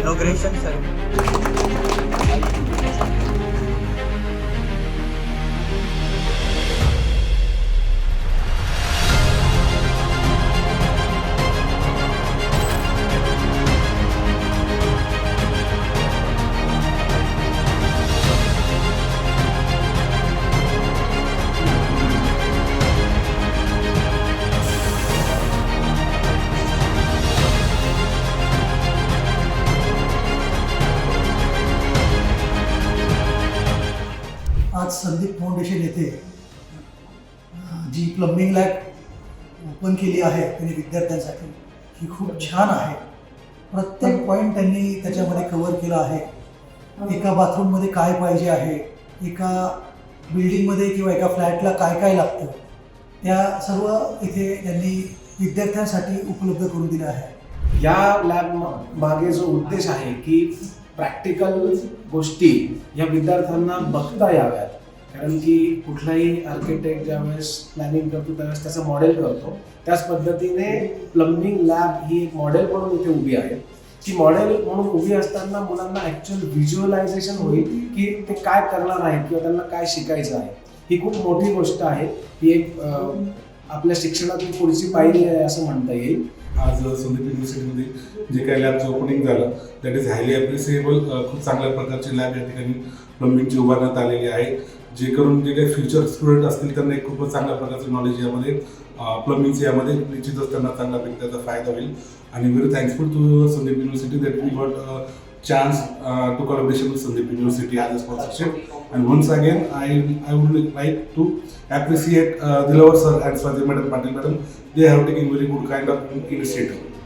Inauguration सर्व आज Sandeep foundation येथे जी प्लंबिंग लॅब ओपन केली आहे त्यांनी विद्यार्थ्यांसाठी ही खूप छान आहे. प्रत्येक पॉईंट त्यांनी त्याच्यामध्ये कव्हर केला आहे. एका बाथरूममध्ये काय पाहिजे आहे, एका बिल्डिंगमध्ये किंवा एका फ्लॅटला काय काय लागतं, त्या सर्व इथे त्यांनी विद्यार्थ्यांसाठी उपलब्ध करून दिलं आहे. या लॅब मागे जो उद्देश आहे की प्रॅक्टिकल गोष्टी या विद्यार्थ्यांना बघता याव्यात. कारण की कुठलाही आर्किटेक्ट ज्यावेळेस प्लॅनिंग करतो त्यावेळेस त्याचं मॉडेल करतो, त्याच पद्धतीने प्लंबिंग लॅब ही एक मॉडेल म्हणून इथे उभी आहे. ती मॉडेल म्हणून उभी असताना मुलांना ॲक्च्युअल व्हिज्युअलायझेशन होईल की ते काय करणार आहेत किंवा त्यांना काय शिकायचं आहे. ही खूप मोठी गोष्ट आहे. ही एक आपल्या शिक्षणातील पुढची पायरी आहे असं म्हणता येईल. आज संदीप युनिव्हर्सिटीमध्ये जे काही लॅबचं ओपनिंग झालं दॅट इज हायली ॲप्रिसिएबल. खूप चांगल्या प्रकारची लॅब या ठिकाणी प्लंबिंगची उभारण्यात आलेली आहे, जे करून जे काही फ्युचर स्टुडंट असतील त्यांना एक खूपच चांगल्या प्रकारचं नॉलेज यामध्ये प्लंबिंगचं यामध्ये निश्चितच त्यांना चांगल्यापैकी त्याचा फायदा होईल. आणि very thankful to Sandeep university that we got chance to collaboration with Sandeep University as a sponsorship. And once again, I would like to appreciate Dilawar sir and Swati madam, Patil madam. They have taken very good kind of initiative.